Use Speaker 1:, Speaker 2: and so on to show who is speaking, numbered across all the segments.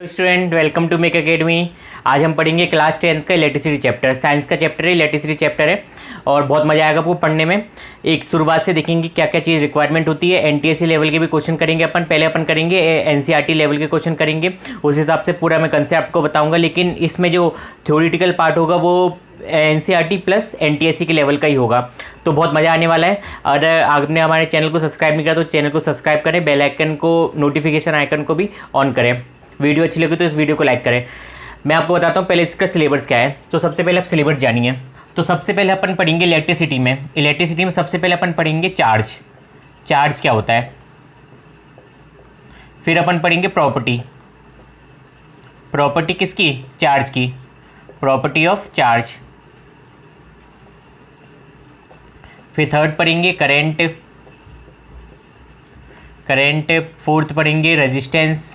Speaker 1: Student welcome to make academy. आज हम पढ़ेंगे क्लास 10th का इलेक्ट्रिसिटी चैप्टर। साइंस का चैप्टर है, इलेक्ट्रिसिटी चैप्टर है और बहुत मज़ा आएगा आपको पढ़ने में। एक शुरुआत से देखेंगे क्या क्या चीज़ रिक्वायरमेंट होती है। एनटीएससी लेवल के भी क्वेश्चन करेंगे अपन। पहले अपन करेंगे एनसीईआरटी लेवल के क्वेश्चन करेंगे, उस हिसाब से पूरा मैं कंसेप्ट को बताऊँगा। लेकिन इसमें जो थ्योरेटिकल पार्ट होगा वो एनसीईआरटी प्लस एनटीएससी के लेवल का ही होगा, तो बहुत मज़ा आने वाला है। और आपने हमारे चैनल को सब्सक्राइब नहीं किया तो चैनल को सब्सक्राइब करें, बेल आइकन को, नोटिफिकेशन आइकन को भी ऑन करें। वीडियो अच्छी लगी तो इस वीडियो को लाइक करें। मैं आपको बताता हूँ पहले इसका सिलेबस क्या है। तो सबसे पहले आप सिलेबस जानिए। तो सबसे पहले अपन पढ़ेंगे इलेक्ट्रिसिटी में। इलेक्ट्रिसिटी में सबसे पहले अपन पढ़ेंगे चार्ज। चार्ज क्या होता है। फिर अपन पढ़ेंगे प्रॉपर्टी। प्रॉपर्टी किसकी? चार्ज की। Property of charge. फिर थर्ड पढ़ेंगे करेंट। करेंट। फोर्थ पढ़ेंगे रेजिस्टेंस।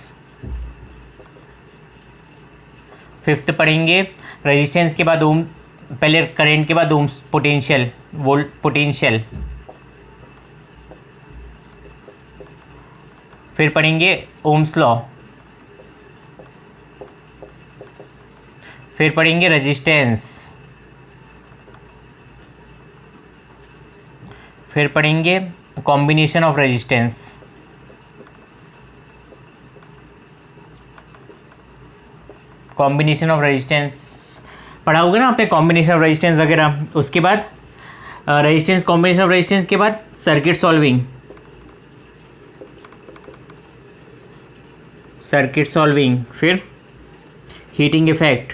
Speaker 1: फिफ्थ पढ़ेंगे रेजिस्टेंस के बाद ओम, पहले करंट के बाद ओम्स, पोटेंशियल, वोल्ट, पोटेंशियल। फिर पढ़ेंगे ओम्स लॉ। फिर पढ़ेंगे रेजिस्टेंस। फिर पढ़ेंगे combination of resistance. Combination of resistance पढ़ा होगा ना आपने, कॉम्बिनेशन ऑफ रेजिस्टेंस वगैरह। उसके बाद रेजिस्टेंस, कॉम्बिनेशन ऑफ रेजिस्टेंस के बाद सर्किट सॉल्विंग। Circuit solving. फिर हीटिंग इफेक्ट।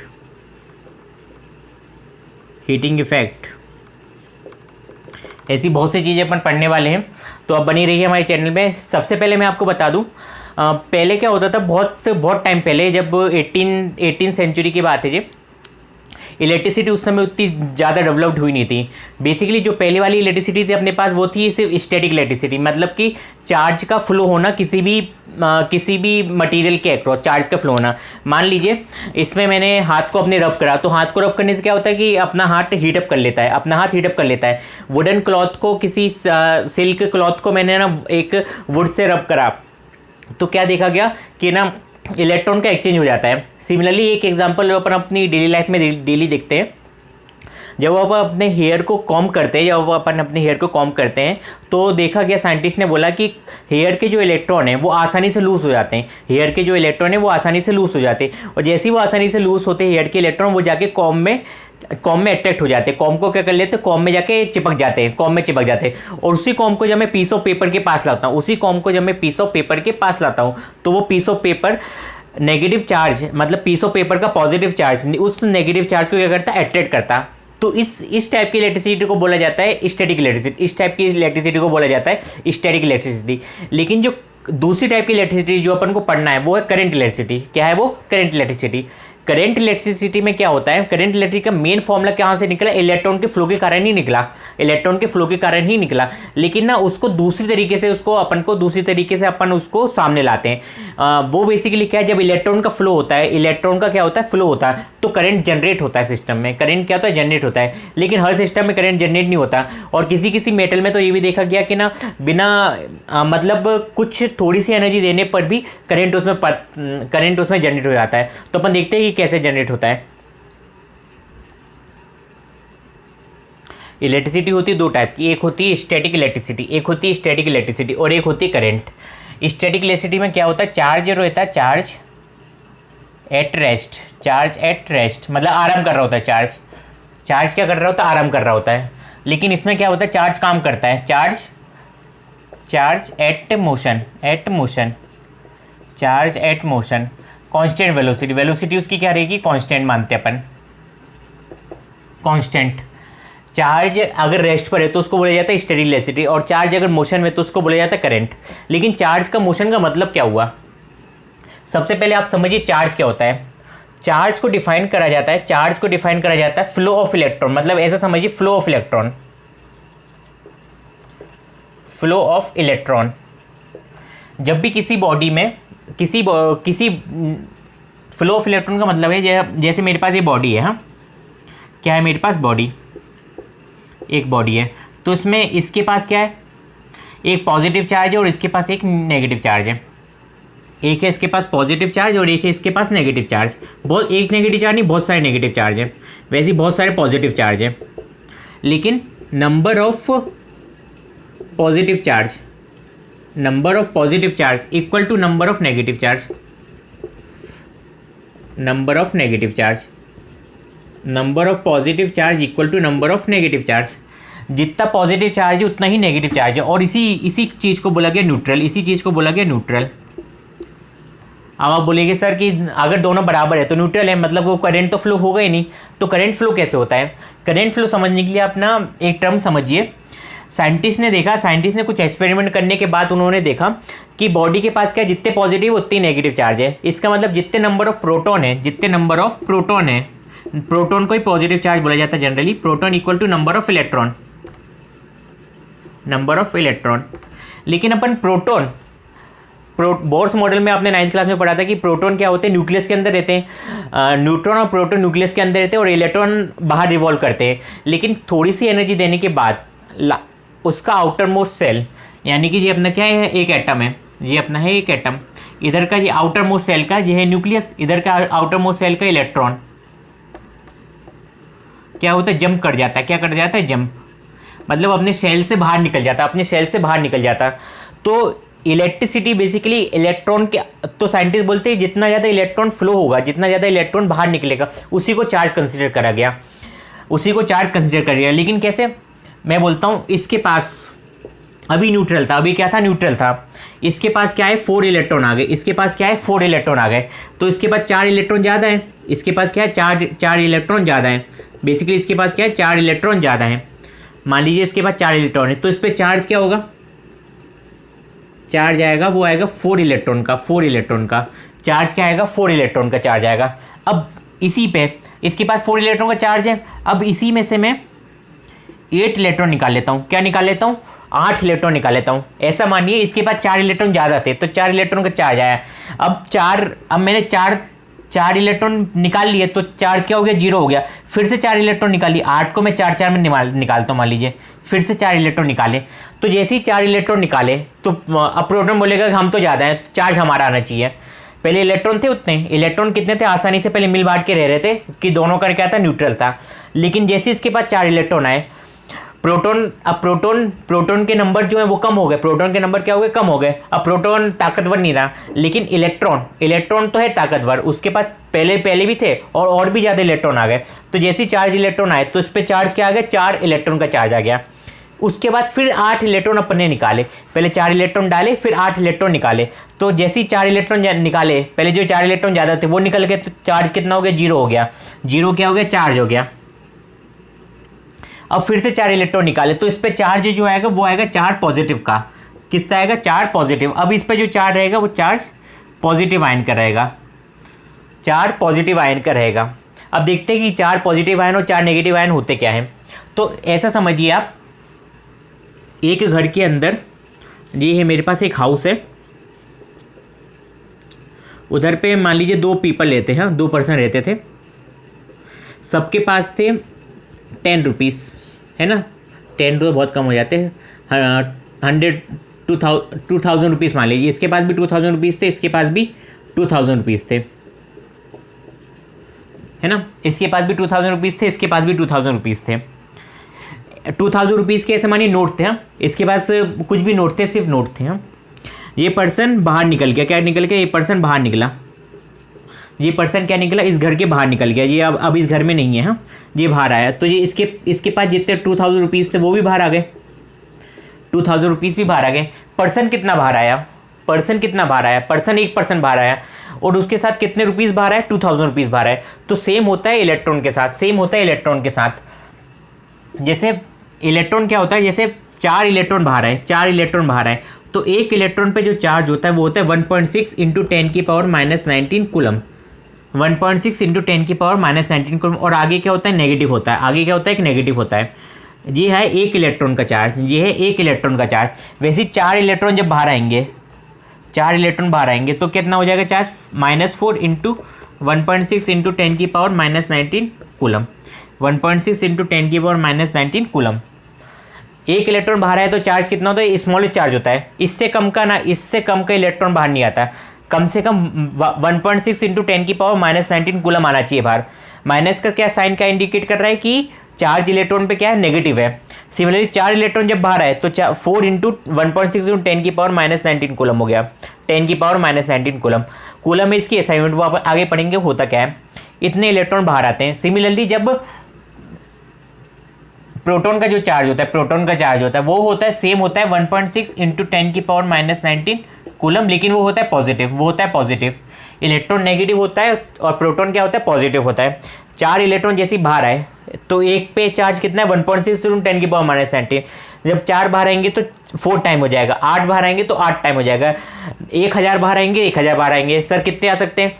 Speaker 1: Heating effect. ऐसी बहुत सी चीज़ें अपन पढ़ने वाले हैं, तो अब बनी रही है हमारे चैनल में। सबसे पहले मैं आपको बता दूं, पहले क्या होता था, बहुत टाइम पहले, जब 18 सेंचुरी की बात है जी, इलेक्ट्रिसिटी उस समय उतनी ज़्यादा डेवलप्ड हुई नहीं थी। बेसिकली जो पहले वाली इलेक्ट्रिसिटी थी अपने पास, वो थी सिर्फ स्टैटिक इलेक्ट्रिसिटी, मतलब कि चार्ज का फ्लो होना, किसी भी मटेरियल के अक्रॉस चार्ज का फ्लो होना। मान लीजिए इसमें मैंने हाथ को अपने रब करा, तो हाथ को रब करने से क्या होता है कि अपना हाथ हीटअप कर लेता है, अपना हाथ हीटअप कर लेता है। वुडन क्लॉथ को, किसी सिल्क क्लॉथ को मैंने ना एक वुड से रब करा, तो क्या देखा गया कि ना इलेक्ट्रॉन का एक्सचेंज हो जाता है। सिमिलरली एक एग्जांपल अपन अपनी डेली लाइफ में डेली देखते हैं। जब आप अपने हेयर को कॉम करते हैं, जब अपन अपने हेयर को कॉम करते हैं, तो देखा गया, साइंटिस्ट ने बोला कि हेयर के जो इलेक्ट्रॉन हैं वो आसानी से लूज हो जाते हैं। हेयर के जो इलेक्ट्रॉन है वो आसानी से लूज हो जाते हैं, और जैसे ही वो आसानी से लूज होते हैं हेयर के इलेक्ट्रॉन, वो जाके कॉम में अट्रैक्ट हो जाते हैं। कॉम को क्या कर लेते हैं, कॉम में जाके चिपक जाते हैं, कॉम में चिपक जाते हैं। और उसी कॉम को जब मैं पीस ऑफ पेपर के पास लाता हूँ, उसी कॉम को जब मैं पीस ऑफ पेपर के पास लाता हूँ, तो वो piece of paper negative charge, मतलब पीस ऑफ पेपर का पॉजिटिव चार्ज उस नेगेटिव चार्ज को क्या करता है, अट्रैक्ट करता। तो इस टाइप की इलेक्ट्रिसिटी को बोला जाता है स्टैटिक इलेक्ट्रिसिटी। इस टाइप की इलेक्ट्रिसिटी को बोला जाता है स्टैटिक इलेक्ट्रिसिटी। लेकिन जो दूसरी टाइप की इलेक्ट्रिसिटी जो अपन को पढ़ना है वो है करंट इलेक्ट्रिसिटी। क्या है वो? Current electricity. करंट इलेक्ट्रिसिटी में क्या होता है, करंट इलेक्ट्रिसिटी का मेन फॉर्मूला कहाँ से निकला? इलेक्ट्रॉन के फ्लो के कारण ही निकला। इलेक्ट्रॉन के फ्लो के कारण ही निकला। लेकिन ना उसको दूसरी तरीके से अपन उसको सामने लाते हैं। वो बेसिकली क्या है, जब इलेक्ट्रॉन का फ्लो होता है, इलेक्ट्रॉन का क्या होता है, फ्लो होता है, तो करंट जनरेट होता है सिस्टम में। करंट क्या होता है? जनरेट होता है। लेकिन हर सिस्टम में करंट जनरेट नहीं होता। और किसी किसी मेटल में तो ये भी देखा गया कि ना बिना मतलब कुछ थोड़ी सी एनर्जी देने पर भी करंट उसमें जनरेट हो जाता है। तो अपन देखते हैं कि कैसे जनरेट होता है। इलेक्ट्रिसिटी होती है दो टाइप की, एक होती है स्टैटिक इलेक्ट्रिसिटी, और एक होती है करंट। स्टैटिक इलेक्ट्रिसिटी में क्या होता है, चार्ज रहता है, चार्ज एट रेस्ट, मतलब आराम कर रहा होता है। चार्ज क्या कर रहा होता है? आराम कर रहा होता है। लेकिन इसमें क्या होता है, चार्ज काम करता है। Charge at motion, constant velocity उसकी क्या रहेगी, कांस्टेंट मानते हैं अपन, कांस्टेंट। चार्ज अगर रेस्ट पर है तो उसको बोला जाता है स्टैटिक इलेक्ट्रिसिटी, और चार्ज अगर मोशन में तो उसको बोला जाता है करंट। लेकिन चार्ज का मोशन का मतलब क्या हुआ? सबसे पहले आप समझिए चार्ज क्या होता है। चार्ज को डिफाइन करा जाता है फ्लो ऑफ इलेक्ट्रॉन, मतलब ऐसा समझिए, फ्लो ऑफ इलेक्ट्रॉन। जब भी किसी बॉडी में किसी फ्लो ऑफ इलेक्ट्रॉन का मतलब है, जैसे मेरे पास ये बॉडी है, हाँ, क्या है मेरे पास? बॉडी, एक बॉडी है, तो इसमें इसके पास क्या है, एक पॉजिटिव चार्ज है और इसके पास एक नेगेटिव चार्ज है। एक है इसके पास पॉजिटिव चार्ज और एक है इसके पास नेगेटिव चार्ज। बहुत एक नेगेटिव चार्ज नहीं, बहुत सारे नेगेटिव चार्ज हैं, वैसे ही बहुत सारे पॉजिटिव चार्ज हैं। लेकिन number of positive charge equal to number of negative charge. Number of positive charge equal to number of negative charge. जितना पॉजिटिव चार्ज है उतना ही नेगेटिव चार्ज है, और इसी चीज़ को बोला गया न्यूट्रल। अब आप बोलेंगे सर कि अगर दोनों बराबर है तो न्यूट्रल है, मतलब वो करंट तो फ्लो होगा ही नहीं। तो करंट फ्लो कैसे होता है? करंट फ्लो समझने के लिए आप ना एक टर्म समझिए। साइंटिस्ट ने कुछ एक्सपेरिमेंट करने के बाद उन्होंने देखा कि बॉडी के पास क्या, जितने पॉजिटिव उतनी नेगेटिव चार्ज है। इसका मतलब जितने नंबर ऑफ प्रोटॉन है, प्रोटॉन को ही पॉजिटिव चार्ज बोला जाता है generally. Proton equal to number of electron. लेकिन अपन बोर्स मॉडल में आपने 9th क्लास में पढ़ा था कि प्रोटॉन क्या होते हैं, न्यूक्लियस के अंदर रहते हैं। न्यूट्रॉन और प्रोटॉन न्यूक्लियस के अंदर रहते हैं और इलेक्ट्रॉन बाहर रिवॉल्व करते हैं। लेकिन थोड़ी सी एनर्जी देने के बाद उसका आउटर मोस्ट सेल, यानी कि ये अपना क्या है, एक एटम है, ये अपना है एक एटम, इधर का ये आउटर मोस्ट सेल का ये है न्यूक्लियस, इधर का आउटर मोस्ट सेल का इलेक्ट्रॉन क्या होता है, जंप कर जाता है। क्या कर जाता है? जंप, मतलब अपने सेल से बाहर निकल जाता। तो इलेक्ट्रिसिटी बेसिकली इलेक्ट्रॉन के, तो साइंटिस्ट बोलते हैं जितना ज़्यादा इलेक्ट्रॉन फ्लो होगा, जितना ज़्यादा इलेक्ट्रॉन बाहर निकलेगा, उसी को चार्ज कंसिडर करा गया। लेकिन कैसे? मैं बोलता हूँ, इसके पास अभी न्यूट्रल था, इसके पास क्या है, 4 इलेक्ट्रॉन आ गए, इसके पास क्या है, 4 इलेक्ट्रॉन आ गए। तो इसके पास 4 इलेक्ट्रॉन ज़्यादा है, इसके पास क्या है, 4 इलेक्ट्रॉन ज़्यादा है। बेसिकली इसके पास क्या है, 4 इलेक्ट्रॉन ज़्यादा है। मान लीजिए इसके पास 4 इलेक्ट्रॉन है, तो इस पर चार्ज क्या होगा, चार्ज आएगा, वो आएगा 4 इलेक्ट्रॉन का चार्ज। क्या आएगा? 4 इलेक्ट्रॉन का चार्ज आएगा। अब इसी पे इसके पास 4 इलेक्ट्रॉन का चार्ज है। अब इसी में से मैं 8 इलेक्ट्रॉन निकाल लेता हूँ। क्या निकाल लेता हूँ? 8 इलेक्ट्रॉन निकाल लेता हूँ। ऐसा मानिए इसके पास 4 इलेक्ट्रॉन ज़्यादा थे, तो 4 इलेक्ट्रॉन का चार्ज आया। अब मैंने 4 इलेक्ट्रॉन निकाल लिए, तो चार्ज क्या हो गया, 0 हो गया। फिर से 4 इलेक्ट्रॉन निकालिए, 8 को मैं 4 में निकालता हूँ, मान लीजिए फिर से 4 इलेक्ट्रॉन निकाले। तो जैसे ही 4 इलेक्ट्रॉन निकाले तो अब प्रोटॉन बोलेगा कि हम तो ज़्यादा हैं, चार्ज हमारा आना चाहिए। पहले इलेक्ट्रॉन थे उतने, इलेक्ट्रॉन कितने थे, आसानी से पहले मिल बांट के रह रहे थे कि दोनों का क्या था, न्यूट्रल था। लेकिन जैसे इसके पास 4 इलेक्ट्रॉन आए, प्रोटॉन के नंबर जो है वो कम हो गए। प्रोटॉन के नंबर क्या हो गए, कम हो गए। अब प्रोटॉन ताकतवर नहीं रहा, लेकिन इलेक्ट्रॉन तो है ताकतवर, उसके पास पहले भी थे और भी ज़्यादा इलेक्ट्रॉन आ गए। तो जैसे 4 इलेक्ट्रॉन आए तो इस पर चार्ज क्या आ गया, 4 इलेक्ट्रॉन का चार्ज आ गया। उसके बाद फिर 8 इलेक्ट्रॉन अपने निकाले, पहले 4 इलेक्ट्रॉन डाले, फिर 8 इलेक्ट्रॉन निकाले। तो जैसे ही 4 इलेक्ट्रॉन निकाले, पहले जो 4 इलेक्ट्रॉन ज़्यादा थे वो निकल गए, तो चार्ज कितना हो गया, 0 हो गया। 0 क्या हो गया, चार्ज हो गया। अब फिर से 4 इलेक्ट्रॉन निकाले, तो इस पर चार्ज जो आएगा वो आएगा 4 पॉजिटिव का। कितना आएगा, 4 पॉजिटिव। अब इस पर जो चार्ज रहेगा वो चार्ज पॉजिटिव आयन का रहेगा, 4 पॉजिटिव आयन का रहेगा। अब देखते हैं कि 4 पॉजिटिव आयन और 4 नेगेटिव आयन होते क्या हैं। तो ऐसा समझिए आप, एक घर के अंदर ये है, मेरे पास एक हाउस है, उधर पे मान लीजिए 2 पीपल रहते हैं, 2 पर्सन रहते थे। सबके पास थे 10 रुपीज़, है ना। 10 तो बहुत कम हो जाते हैं, 2000 रुपीज़ मान लीजिए। इसके पास भी 2000 रुपीज़ थे, इसके पास भी 2000 रुपीज़ थे, है ना। इसके पास भी 2000 रुपीज़ थे, इसके पास भी 2000 रुपीज़ थे। 2000 रुपीज़ के ऐसे मानिए नोट थे, हाँ। इसके पास कुछ भी नोट थे, सिर्फ नोट थे, हाँ। ये पर्सन बाहर निकल गया, क्या निकल गया, ये पर्सन बाहर निकला। ये पर्सन क्या निकला, इस घर के बाहर निकल गया। ये अब इस घर में नहीं है, हाँ। ये बाहर आया, तो ये इसके पास जितने 2000 रुपीज़ थे वो भी बाहर आ गए, 2000 रुपीज़ भी बाहर आ गए। पर्सन कितना बाहर आया, पर्सन एक पर्सन बाहर आया, और उसके साथ कितने रुपीज़ बाहर आए, 2000 रुपीज़ बाहर आए। तो सेम होता है इलेक्ट्रॉन के साथ, जैसे इलेक्ट्रॉन क्या होता है, जैसे 4 इलेक्ट्रॉन बाहर आए, तो एक इलेक्ट्रॉन पे जो चार्ज होता है वो होता है 1.6 इंटू 10 की पावर -19 कूलम, 1.6 इंटू 10 की पावर -19 कूलम। और आगे क्या होता है, नेगेटिव होता है, आगे क्या होता है, एक नेगेटिव होता है। ये है 1 इलेक्ट्रॉन का चार्ज, वैसे 4 इलेक्ट्रॉन जब बाहर आएंगे, 4 इलेक्ट्रॉन बाहर आएंगे तो कितना हो जाएगा चार्ज, -4 इंटू 1.6 इंटू 10 की पावर -19 कूलम, 1.6 इंटू 10 की पावर -19 कूलम। 1 इलेक्ट्रॉन बाहर आया तो चार्ज कितना होता है, स्मॉलेस्ट चार्ज होता है। इससे कम का इलेक्ट्रॉन बाहर नहीं आता। कम से कम 1.6 इंटू 10⁻⁻19 कूलम आना चाहिए बाहर। माइनस का क्या साइन क्या इंडिकेट कर रहा है कि चार्ज इलेक्ट्रॉन पे क्या है, नेगेटिव है। सिमिलरली 4 इलेक्ट्रॉन जब बाहर आए तो 4 इंटू 1.6 इंटू 10⁻⁻19 कूलम हो गया, 10⁻⁻19 कूलम। कूलम में इसकी असाइनमेंट वो आप आगे पढ़ेंगे होता क्या है, इतने इलेक्ट्रॉन बाहर आते हैं। सिमिलरली जब प्रोटॉन का जो चार्ज होता है, प्रोटॉन का चार्ज होता है वो होता है सेम होता है 1.6 इंटू 10⁻⁻19 कूलम, लेकिन वो होता है पॉजिटिव, वो होता है पॉजिटिव। इलेक्ट्रॉन नेगेटिव होता है और प्रोटॉन क्या होता है, पॉजिटिव होता है। 4 इलेक्ट्रॉन जैसे बाहर आए तो एक पे चार्ज कितना है 1.6 इंटू 10⁻⁻19। जब 4 बाहर आएंगे तो 4 टाइम हो जाएगा, 8 बाहर आएंगे तो 8 टाइम हो जाएगा, 1000 बाहर आएंगे 1000 बाहर आएंगे। सर कितने आ सकते हैं,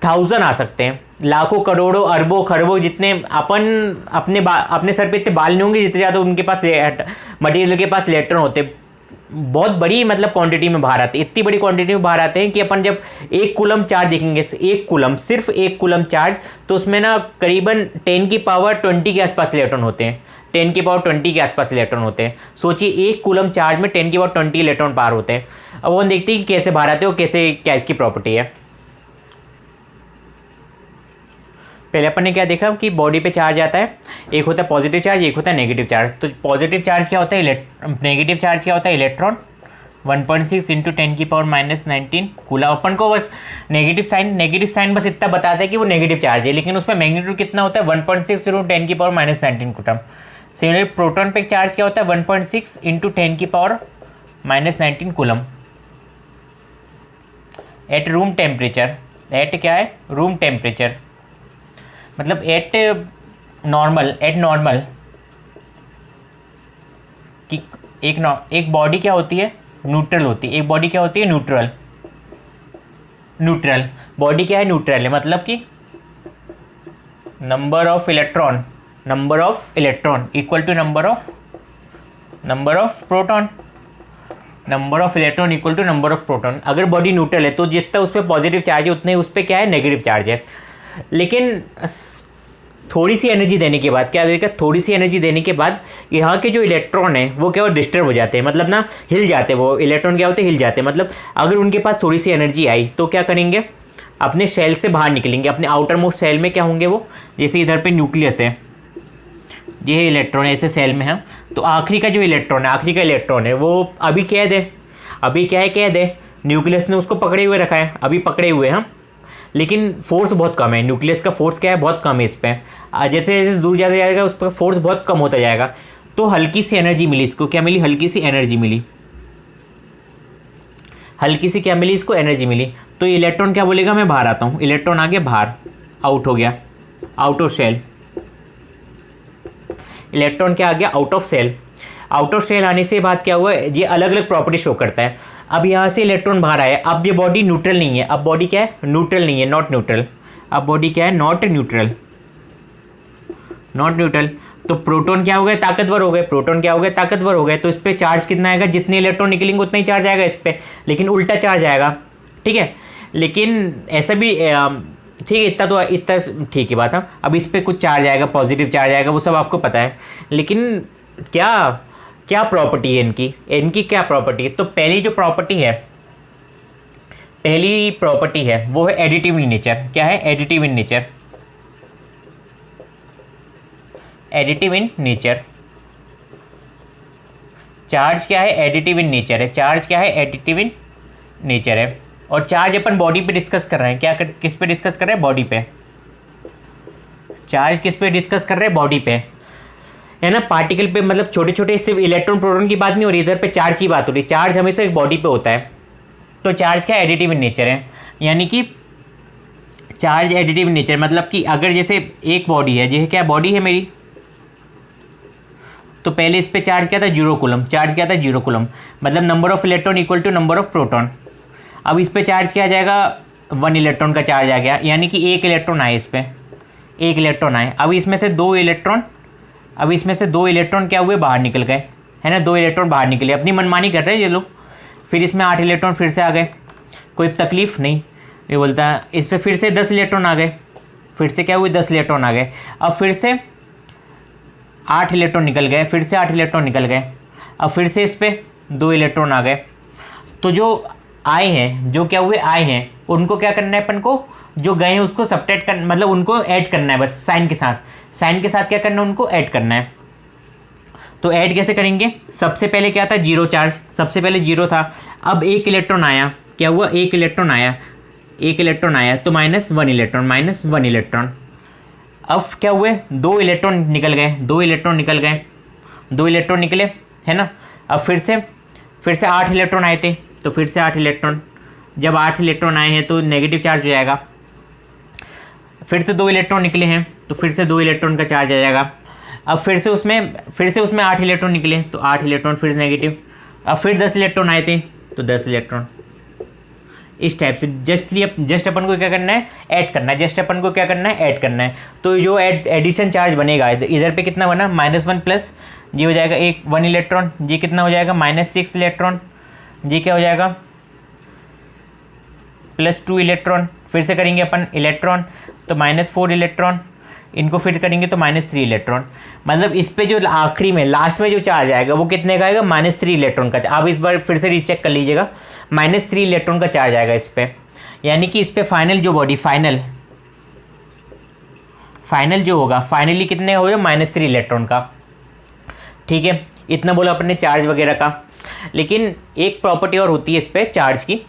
Speaker 1: 1000 आ सकते हैं। लाखों करोड़ों अरबों खरबों जितने अपने सर पे इतने बाल नहीं होंगे जितने ज़्यादा उनके पास मटेरियल के पास इलेक्ट्रॉन होते, बहुत बड़ी मतलब क्वांटिटी में बाहर आते हैं, इतनी बड़ी क्वांटिटी में बाहर आते हैं कि अपन जब 1 कूलम चार्ज देखेंगे, 1 कूलम, सिर्फ 1 कूलम चार्ज, तो उसमें ना करीबन 10⁻20 के आसपास इलेक्ट्रॉन होते हैं, 10⁻20 के आसपास इलेक्ट्रॉन होते हैं। सोचिए 1 कूलम चार्ज में 10⁻20 इलेक्ट्रॉन बाहर होते हैं। अब वो देखते हैं कि कैसे बाहर आते हैं और कैसे क्या इसकी प्रॉपर्टी है। पहले अपन ने क्या देखा कि बॉडी पे चार्ज आता है, एक होता है पॉजिटिव चार्ज, एक होता है नेगेटिव चार्ज। तो पॉजिटिव चार्ज क्या होता है, नेगेटिव चार्ज क्या होता है, इलेक्ट्रॉन। 1.6 into 10⁻⁻19 coulomb. अपन को बस नेगेटिव साइन बस इतना बताता है कि वो नेगेटिव चार्ज है, लेकिन उसमें मैग्नीट्यूड कितना होता है 1.6 इंटू 10⁻⁻19 कूलम। सिमिलरली प्रोटॉन पे चार्ज क्या होता है 1.6 into 10⁻⁻19 coulomb at room temperature. At क्या है, रूम टेम्परेचर, मतलब एट नॉर्मल कि एक बॉडी क्या होती है, न्यूट्रल होती है। एक बॉडी क्या होती है, न्यूट्रल बॉडी क्या है, न्यूट्रल है। मतलब कि number of electron equal to number of proton, number of electron equal to number of proton. अगर बॉडी न्यूट्रल है तो जितना उस पर पॉजिटिव चार्ज है उतने उस पर क्या है, नेगेटिव चार्ज है। लेकिन थोड़ी सी एनर्जी देने के बाद क्या देखा, थोड़ी सी एनर्जी देने के बाद यहाँ के जो इलेक्ट्रॉन है वो क्या, डिस्टर्ब हो जाते हैं, मतलब ना हिल जाते हैं। वो इलेक्ट्रॉन क्या होते हैं, हिल जाते हैं। मतलब अगर उनके पास थोड़ी सी एनर्जी आई तो क्या करेंगे, अपने सेल से बाहर निकलेंगे। अपने आउटर मोस्ट सेल में क्या होंगे वो, जैसे इधर पे न्यूक्लियस है, ये इलेक्ट्रॉन ऐसे सेल में है, तो आखिरी का जो इलेक्ट्रॉन है वो अभी क्या है, न्यूक्लियस ने उसको पकड़े हुए रखा है, अभी पकड़े हुए हैं, लेकिन फोर्स बहुत कम है। न्यूक्लियस का फोर्स क्या है, बहुत कम है इस पर। जैसे जैसे दूर जाता जाएगा उस पर फोर्स बहुत कम होता जाएगा। तो हल्की सी एनर्जी मिली इसको, क्या मिली, हल्की सी एनर्जी मिली। तो इलेक्ट्रॉन क्या बोलेगा, मैं बाहर आता हूँ। इलेक्ट्रॉन आ गया बाहर, आउट हो गया, आउट ऑफ सेल। इलेक्ट्रॉन क्या आ गया, आउट ऑफ सेल आने से बाद क्या हुआ, ये अलग अलग प्रॉपर्टी शो करता है। अब यहाँ से इलेक्ट्रॉन बाहर आया, अब ये बॉडी न्यूट्रल नहीं है, अब बॉडी क्या है, न्यूट्रल नहीं है, नॉट न्यूट्रल। अब बॉडी क्या है, नॉट न्यूट्रल। तो प्रोटॉन क्या हो गए, ताकतवर हो गए। तो इस पर चार्ज कितना आएगा, जितने इलेक्ट्रॉन निकलेंगे उतना ही चार्ज आएगा इस पर, लेकिन उल्टा चार्ज आएगा, ठीक है। लेकिन ऐसा भी ठीक है, इतना ठीक है बात है। अब इस पर कुछ चार्ज आएगा, पॉजिटिव चार्ज आएगा, वो सब आपको पता है। लेकिन क्या प्रॉपर्टी है इनकी क्या प्रॉपर्टी है। तो पहली प्रॉपर्टी है वो है एडिटिव इन नेचर। क्या है, एडिटिव इन नेचर। चार्ज क्या है, एडिटिव इन नेचर है। और चार्ज अपन बॉडी पे डिस्कस कर रहे हैं, किस पे डिस्कस कर रहे हैं, बॉडी पे। चार्ज किस पे डिस्कस कर रहे हैं, बॉडी पे, है ना। पार्टिकल पे, मतलब छोटे छोटे, सिर्फ इलेक्ट्रॉन प्रोटॉन की बात नहीं हो रही, इधर पे चार्ज की बात हो रही है। चार्ज हमेशा एक बॉडी पे होता है। तो चार्ज क्या, एडिटिव इन नेचर है, यानी कि चार्ज एडिटिव इन नेचर, मतलब कि अगर जैसे एक बॉडी है, जैसे क्या बॉडी है मेरी, तो पहले इस पे चार्ज क्या था, 0 कूलम। मतलब number of electron equal to number of proton. अब इस पे चार्ज क्या आ जाएगा, 1 इलेक्ट्रॉन का चार्ज आ गया, यानी कि 1 इलेक्ट्रॉन आए, इस पर 1 इलेक्ट्रॉन आए। अब इसमें से 2 इलेक्ट्रॉन क्या हुए, बाहर निकल गए, है ना। 2 इलेक्ट्रॉन बाहर निकले, अपनी मनमानी कर रहे हैं ये लोग। फिर इसमें 8 इलेक्ट्रॉन फिर से आ गए, कोई तकलीफ नहीं। ये बोलता है इस पर फिर से 10 इलेक्ट्रॉन आ गए, फिर से क्या हुए, 10 इलेक्ट्रॉन आ गए। अब फिर से 8 इलेक्ट्रॉन निकल गए, अब फिर से इस पर 2 इलेक्ट्रॉन आ गए। तो जो आए हैं, जो क्या हुए आए हैं, उनको क्या करना है अपन को, जो गए हैं उसको सब्ट्रैक्ट कर, मतलब उनको ऐड करना है बस साइन के साथ, साइन के साथ क्या करना है, उनको ऐड करना है। तो ऐड कैसे करेंगे, सबसे पहले क्या था, जीरो चार्ज, सबसे पहले जीरो था, अब एक इलेक्ट्रॉन आया, क्या हुआ, एक इलेक्ट्रॉन आया, एक इलेक्ट्रॉन आया तो minus one electron, minus one electron. अब क्या हुए, दो इलेक्ट्रॉन निकल गए, दो इलेक्ट्रॉन निकल गए, दो इलेक्ट्रॉन निकले, है ना। अब फिर से 8 इलेक्ट्रॉन आए थे, तो फिर से 8 इलेक्ट्रॉन, जब 8 इलेक्ट्रॉन आए हैं तो नेगेटिव चार्ज हो जाएगा। फिर से 2 इलेक्ट्रॉन निकले हैं तो फिर से 2 इलेक्ट्रॉन का चार्ज आ जाएगा। अब फिर से उसमें 8 इलेक्ट्रॉन निकले तो 8 इलेक्ट्रॉन फिर नेगेटिव। अब फिर 10 इलेक्ट्रॉन आए थे तो 10 इलेक्ट्रॉन। इस टाइप से जस्ट अपन को क्या करना है, ऐड करना है, जस्ट अपन को क्या करना है, ऐड करना है। तो जो एडिशन चार्ज बनेगा इधर पे कितना बना, -1 प्लस जी हो जाएगा एक 1 इलेक्ट्रॉन, जी कितना हो जाएगा -6 इलेक्ट्रॉन, जी क्या हो जाएगा +2 इलेक्ट्रॉन। फिर से करेंगे अपन इलेक्ट्रॉन तो -4 इलेक्ट्रॉन, इनको फिर करेंगे तो -3 इलेक्ट्रॉन। मतलब इस पे जो आखिरी में लास्ट में जो चार्ज आएगा वो कितने का आएगा, -3 इलेक्ट्रॉन का। आप इस बार फिर से रीचेक कर लीजिएगा, -3 इलेक्ट्रॉन का चार्ज आएगा इस पे। यानी कि इस पे फाइनल जो बॉडी फाइनल जो होगा, फाइनली कितने होगा, -3 इलेक्ट्रॉन का। ठीक है, इतना बोला अपने चार्ज वगैरह का। लेकिन एक प्रॉपर्टी और होती है इस पे चार्ज की,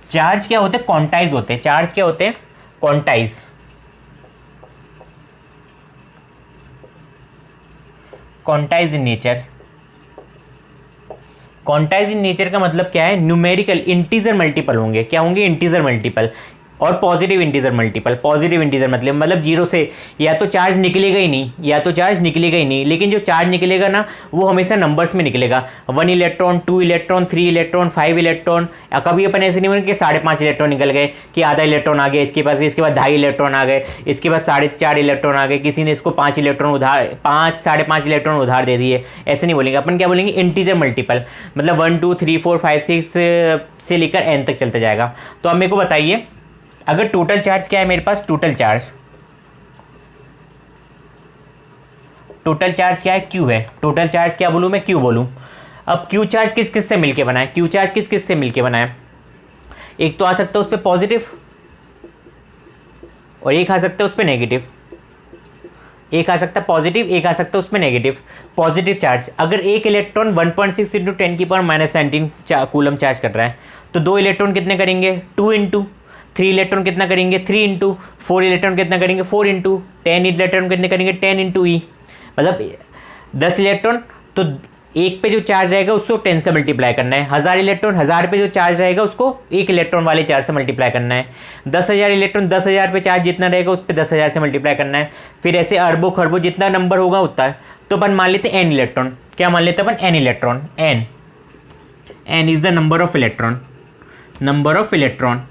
Speaker 1: चार्ज क्या होते हैं, क्वांटाइज होते हैं। चार्ज क्या होते हैं, quantize. Quantize in nature, quantize in nature का मतलब क्या है, न्यूमेरिकल इंटीजर मल्टीपल होंगे, क्या होंगे, इंटीजर मल्टीपल और positive integer multiple. Positive integer मतलब जीरो से या तो चार्ज निकलेगा ही नहीं, या तो चार्ज निकलेगा ही नहीं, लेकिन जो चार्ज निकलेगा ना वो हमेशा नंबर्स में निकलेगा, 1 इलेक्ट्रॉन, 2 इलेक्ट्रॉन, 3 इलेक्ट्रॉन, 5 इलेक्ट्रॉन। कभी अपन ऐसे नहीं बोले कि 5.5 इलेक्ट्रॉन निकल गए, कि आधा इलेक्ट्रॉन आ गया इसके पास, इसके बाद 2.5 इलेक्ट्रॉन आ गए, इसके बाद 4.5 इलेक्ट्रॉन आ गए, किसी ने इसको 5 इलेक्ट्रॉन उधार, 5.5 इलेक्ट्रॉन उधार दे दिए, ऐसे नहीं बोलेंगे अपन। क्या बोलेंगे, इंटीजर मल्टीपल, मतलब 1 2 3 4 5 6 से लेकर n तक चलता जाएगा। तो अब मेरे को बताइए, अगर टोटल चार्ज क्या है मेरे पास, टोटल चार्ज क्या है, Q है। टोटल चार्ज क्या बोलूं मैं, Q बोलूं। अब Q चार्ज किस किस से मिलके बना है, Q चार्ज किस किस से मिलके बना है, एक तो आ सकता है उस पर पॉजिटिव और एक आ सकता है उस पर नेगेटिव, एक आ सकता है पॉजिटिव, एक आ सकता है उसमें नेगेटिव। पॉजिटिव चार्ज, अगर एक इलेक्ट्रॉन 1.6 × 10⁻⁻19 कूलम चार्ज कर रहा है तो 2 इलेक्ट्रॉन कितने करेंगे, 2 × 3 इलेक्ट्रॉन कितना करेंगे, 3 × 4 इलेक्ट्रॉन कितना करेंगे, 4 × 10 इलेक्ट्रॉन कितने करेंगे, 10 × E, मतलब 10 इलेक्ट्रॉन। तो एक पे जो चार्ज रहेगा उसको 10 से मल्टीप्लाई करना है। 1000 इलेक्ट्रॉन, 1000 पे जो चार्ज रहेगा उसको 1 इलेक्ट्रॉन वाले चार्ज से मल्टीप्लाई करना है। 10,000 इलेक्ट्रॉन, 10,000 पे चार्ज जितना रहेगा उस पर 10,000 से मल्टीप्लाई करना है। फिर ऐसे अरबों खरबों जितना नंबर होगा उतना है। तो अपन मान लेते हैं n इलेक्ट्रॉन, क्या मान लेते हैं अपन, n electron. n is the number of electron, number of electron,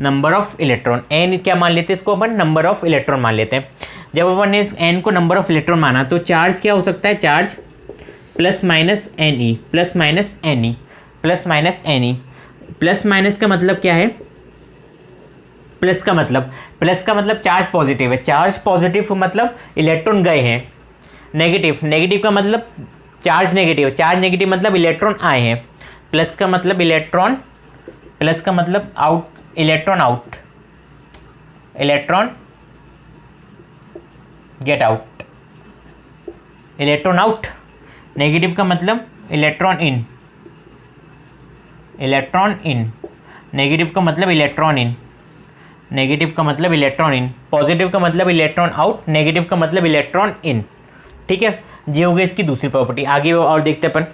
Speaker 1: number of electron. n क्या मान लेते हैं इसको अपन, नंबर ऑफ इलेक्ट्रॉन मान लेते हैं। जब अपन ने n को नंबर ऑफ इलेक्ट्रॉन माना तो चार्ज क्या हो सकता है, charge +-Ne, +-Ne, +-Ne। Plus minus का मतलब क्या है, प्लस का मतलब चार्ज पॉजिटिव है, चार्ज पॉजिटिव मतलब इलेक्ट्रॉन गए हैं। नेगेटिव का मतलब चार्ज नेगेटिव, चार्ज नेगेटिव मतलब इलेक्ट्रॉन आए हैं। प्लस का मतलब out, electron out, electron get out, electron out. Negative का मतलब इलेक्ट्रॉन इन, नेगेटिव का मतलब इलेक्ट्रॉन इन, पॉजिटिव का मतलब इलेक्ट्रॉन आउट, नेगेटिव का मतलब इलेक्ट्रॉन इन। ठीक है, ये हो गई इसकी दूसरी प्रॉपर्टी। आगे और देखते अपन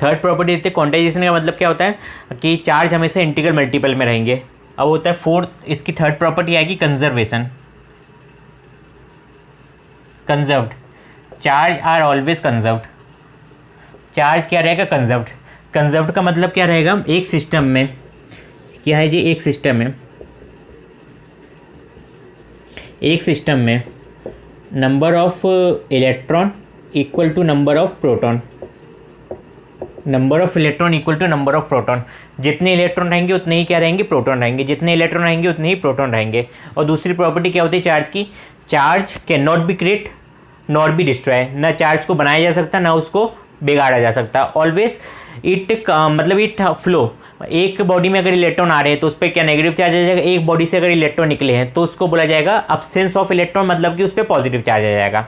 Speaker 1: थर्ड प्रॉपर्टी देखते। क्वांटाइजेशन का मतलब क्या होता है कि चार्ज हमेशा इंटीग्रल मल्टीपल में रहेंगे। अब होता है फोर्थ, इसकी थर्ड प्रॉपर्टी आएगी conservation, conserved. Charge are always conserved, charge क्या रहेगा, कंजर्व्ड का मतलब क्या रहेगा, एक सिस्टम में क्या है जी, एक सिस्टम में number of electron equal to number of proton, number of electron equal to number of proton. जितने इलेक्ट्रॉन रहेंगे उतने ही क्या रहेंगे, प्रोटॉन रहेंगे, जितने इलेक्ट्रॉन रहेंगे उतने ही प्रोटॉन रहेंगे। और दूसरी प्रॉपर्टी क्या होती है चार्ज की, charge can not be create not be destroy, ना चार्ज को बनाया जा सकता ना उसको बिगाड़ा जा सकता। ऑलवेज इट मतलब इट फ्लो, एक बॉडी में अगर इलेक्ट्रॉन आ रहे हैं तो उस पर क्या नेगेटिव चार्ज आ जाएगा, एक बॉडी से अगर इलेक्ट्रॉन निकले हैं तो उसको बोला जाएगा अब्सेंस ऑफ इलेक्ट्रॉन, मतलब कि उस पर पॉजिटिव चार्ज आ जाएगा।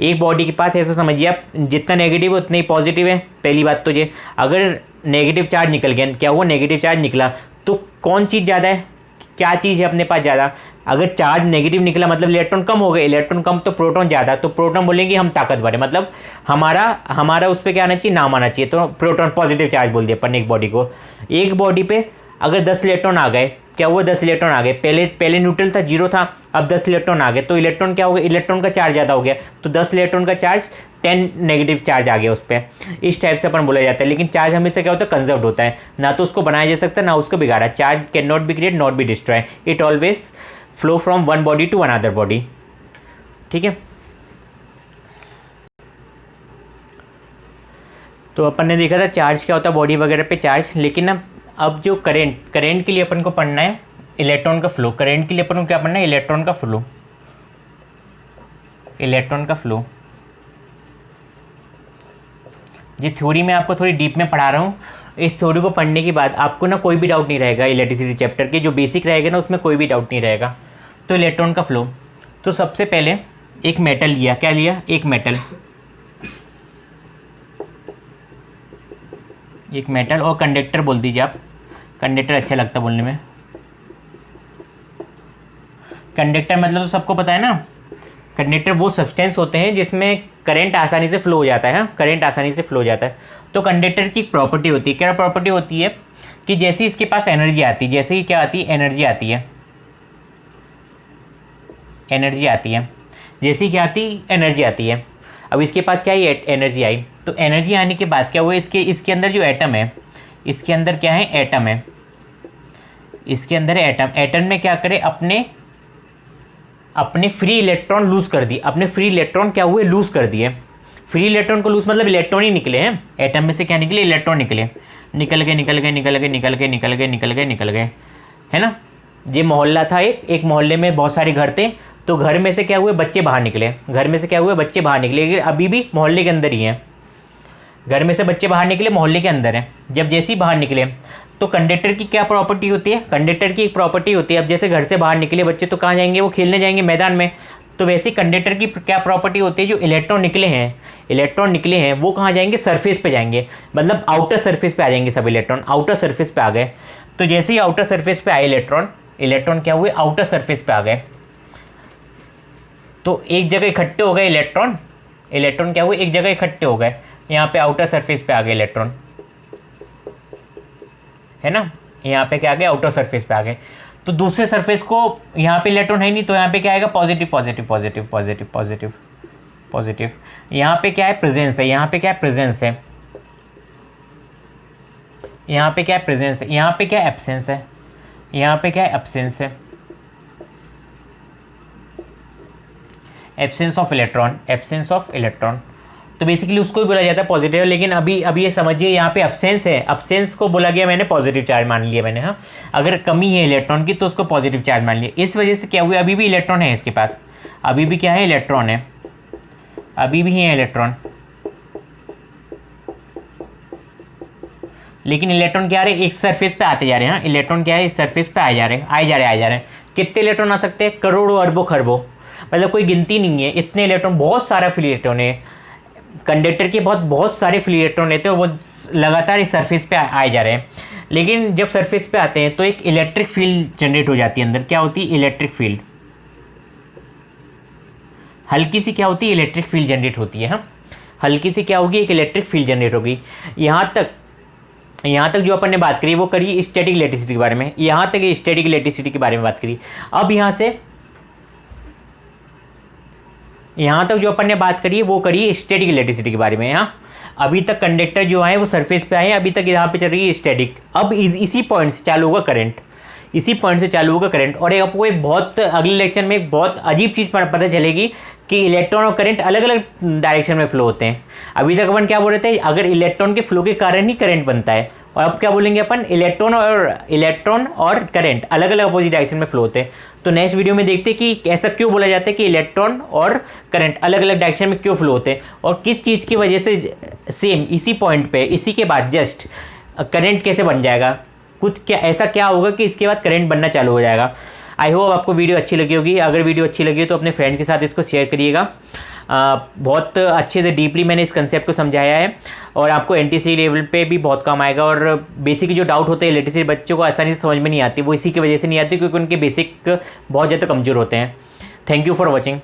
Speaker 1: एक बॉडी के पास ऐसा समझिए आप, जितना नेगेटिव है उतना ही पॉजिटिव है। पहली बात तो ये, अगर नेगेटिव चार्ज निकल गया, क्या हुआ, नेगेटिव चार्ज निकला तो कौन चीज़ ज़्यादा है, क्या चीज़ है अपने पास ज़्यादा। अगर चार्ज नेगेटिव निकला मतलब इलेक्ट्रॉन कम हो गए, इलेक्ट्रॉन कम तो प्रोटॉन ज़्यादा, तो प्रोटॉन बोलेंगे हम ताकतवर है, मतलब हमारा उस पर क्या आना चाहिए, नाम आना चाहिए, तो प्रोटॉन पॉजिटिव चार्ज बोल दिया अपन एक बॉडी को। एक बॉडी पे अगर 10 इलेक्ट्रॉन आ गए, क्या हुआ, 10 इलेक्ट्रॉन आ गए, पहले न्यूट्रल था, 0 था, अब 10 इलेक्ट्रॉन आ गए, तो इलेक्ट्रॉन क्या हो गया, इलेक्ट्रॉन का चार्ज ज़्यादा हो गया, तो 10 इलेक्ट्रॉन का चार्ज 10 नेगेटिव चार्ज आ गया उस पर। इस टाइप से अपन बोला जाता है। लेकिन चार्ज हमेशा क्या होता है, कंजर्व्ड होता है, ना तो उसको बनाया जा सकता ना उसको बिगाड़ा। Charge can not be create not be destroy, it always flow from one body to another body. ठीक है, तो अपन ने देखा था चार्ज क्या होता है बॉडी वगैरह पे चार्ज। लेकिन अब जो करंट के लिए अपन को पढ़ना है इलेक्ट्रॉन का फ्लो। करंट के लिए अपन को क्या पढ़ना है, इलेक्ट्रॉन का फ्लो, इलेक्ट्रॉन का फ्लो। ये थ्योरी मैं आपको थोड़ी डीप में पढ़ा रहा हूँ। इस थ्योरी को पढ़ने के बाद आपको ना कोई भी डाउट नहीं रहेगा, इलेक्ट्रिसिटी चैप्टर के जो बेसिक रहेगा ना उसमें कोई भी डाउट नहीं रहेगा। तो इलेक्ट्रॉन का फ्लो, तो सबसे पहले एक मेटल लिया, क्या लिया, एक मेटल, एक मेटल और कंडक्टर बोल दीजिए आप, कंडक्टर अच्छा लगता है बोलने में। कंडक्टर मतलब तो सबको पता है ना, कंडक्टर वो सब्सटेंस होते हैं जिसमें करंट आसानी से फ्लो हो जाता है, करंट आसानी से फ्लो हो जाता है। तो कंडक्टर की एक प्रॉपर्टी होती है, क्या प्रॉपर्टी होती है कि जैसे इसके पास एनर्जी आती है, जैसे ही क्या आती है, एनर्जी आती है, एनर्जी आती है, जैसे ही क्या आती है, एनर्जी आती है। अब इसके पास क्या है, एनर्जी आई, तो एनर्जी आने के बाद क्या हुआ, इसके अंदर जो एटम है, इसके अंदर क्या है, एटम है, इसके अंदर है एटम। एटम में क्या करे, अपने फ्री इलेक्ट्रॉन लूज कर दिए, अपने फ्री इलेक्ट्रॉन क्या हुए, लूज कर दिए। फ्री इलेक्ट्रॉन को लूज मतलब इलेक्ट्रॉन ही निकले हैं, एटम में से क्या निकले, इलेक्ट्रॉन निकले, निकल गए निकल गए निकल गए निकल गए निकल गए निकल गए निकल गए, है ना। ये मोहल्ला था, एक मोहल्ले में बहुत सारे घर थे, तो घर में से क्या हुए, बच्चे बाहर निकले, घर में से क्या हुए, बच्चे बाहर निकले, लेकिन अभी भी मोहल्ले के अंदर ही हैं। घर में से बच्चे बाहर निकले, मोहल्ले के अंदर हैं। जब जैसे ही बाहर निकले तो कंडक्टर की क्या प्रॉपर्टी होती है, कंडक्टर की एक प्रॉपर्टी होती है, अब जैसे घर से बाहर निकले बच्चे तो कहाँ जाएंगे, वो खेलने जाएंगे मैदान में। तो वैसे कंडक्टर की क्या प्रॉपर्टी होती है, जो इलेक्ट्रॉन निकले हैं वो कहाँ जाएंगे, सरफेस पे जाएंगे, मतलब आउटर सरफेस पे आ जाएंगे सब इलेक्ट्रॉन, आउटर सरफेस पे आ गए। तो जैसे ही आउटर सरफेस पे आए इलेक्ट्रॉन क्या हुए, आउटर सरफेस पे आ गए, तो एक जगह इकट्ठे हो गए इलेक्ट्रॉन क्या हुए, एक जगह इकट्ठे हो गए, यहाँ पे आउटर सरफेस पे आ गए इलेक्ट्रॉन, है ना, यहाँ पे क्या आ गए, आउटर सरफेस पे आ गए। तो दूसरे सरफेस को, यहाँ पे इलेक्ट्रॉन है नहीं, तो यहाँ पे क्या आएगा, positive positive positive positive positive positive. यहाँ पे क्या है, प्रेजेंस है, यहाँ पे क्या है, प्रेजेंस है, यहाँ पे क्या है, प्रेजेंस है, यहाँ पे क्या है, एब्सेंस है, यहाँ पे क्या है, एब्सेंस है, absence of electron, absence of electron. तो बेसिकली उसको भी बोला जाता है पॉजिटिव। लेकिन अभी ये समझिए यहाँ पे एब्सेंस है, एब्सेंस को बोला गया, मैंने पॉजिटिव चार्ज मान लिया मैंने, हाँ। अगर कमी है इलेक्ट्रॉन की तो उसको पॉजिटिव चार्ज मान लिया। इस वजह से क्या हुआ, अभी भी इलेक्ट्रॉन है इसके पास, अभी भी क्या है, इलेक्ट्रॉन है, अभी भी है इलेक्ट्रॉन, लेकिन इलेक्ट्रॉन क्या आ रहे हैं, एक सरफेस पे आते जा रहे हैं, हाँ। इलेक्ट्रॉन क्या है, इस सरफेस पे आए जा रहे हैं। कितने इलेक्ट्रॉन आ सकते हैं, करोड़ों अरबों खरबों, मतलब कोई गिनती नहीं है, इतने इलेक्ट्रॉन, बहुत सारा फ्री इलेक्ट्रॉन है। कंडक्टर के बहुत सारे फ्री इलेक्ट्रॉन रहते हैं, वो लगातार इस सरफेस पे आए जा रहे हैं। लेकिन जब सरफेस पे आते हैं तो एक इलेक्ट्रिक फील्ड जनरेट हो जाती है अंदर, क्या होती है, इलेक्ट्रिक फील्ड, हल्की सी क्या होती है, इलेक्ट्रिक फील्ड जनरेट होती है, हाँ। हल्की सी क्या होगी, एक इलेक्ट्रिक फील्ड जनरेट होगी। यहाँ तक जो अपन ने बात करी वो करी स्टैटिक इलेक्ट्रिसिटी के बारे में, यहाँ तक स्टैटिक इलेक्ट्रिसिटी के बारे में बात करी। अब यहाँ तक जो अपन ने बात करी वो करी स्टैटिक इलेक्ट्रिसिटी के बारे में, हाँ। अभी तक कंडक्टर जो आए वो सरफेस पे आए हैं, अभी तक यहाँ पे चल रही है स्टैटिक। अब इसी पॉइंट से चालू होगा करंट, इसी पॉइंट से चालू होगा करंट। और आपको एक बहुत अगले लेक्चर में एक बहुत अजीब चीज़ पता चलेगी कि इलेक्ट्रॉन और करंट अलग अलग डायरेक्शन में फ्लो होते हैं। अभी तक अपन क्या बोल रहे थे, अगर इलेक्ट्रॉन के फ्लो के कारण ही करंट बनता है, और अब क्या बोलेंगे अपन, इलेक्ट्रॉन और करंट अलग अलग अपोजिट डायरेक्शन में फ्लो होते हैं। तो नेक्स्ट वीडियो में देखते हैं कि ऐसा क्यों बोला जाता है कि इलेक्ट्रॉन और करंट अलग अलग डायरेक्शन में क्यों फ्लो होते हैं, और किस चीज़ की वजह से सेम इसी पॉइंट पे इसी के बाद जस्ट करंट कैसे बन जाएगा, कुछ क्या ऐसा क्या होगा कि इसके बाद करंट बनना चालू हो जाएगा। आई होप आपको वीडियो अच्छी लगी होगी। अगर वीडियो अच्छी लगी हो तो अपने फ्रेंड्स के साथ इसको शेयर करिएगा। बहुत अच्छे से डीपली मैंने इस कंसेप्ट को समझाया है और आपको एनटीसी लेवल पे भी बहुत काम आएगा। और बेसिक जो डाउट होते हैं इलेक्ट्रिसिटी बच्चों को आसानी से समझ में नहीं आती, वो इसी की वजह से नहीं आती क्योंकि उनके बेसिक बहुत ज़्यादा कमज़ोर होते हैं। Thank you for watching.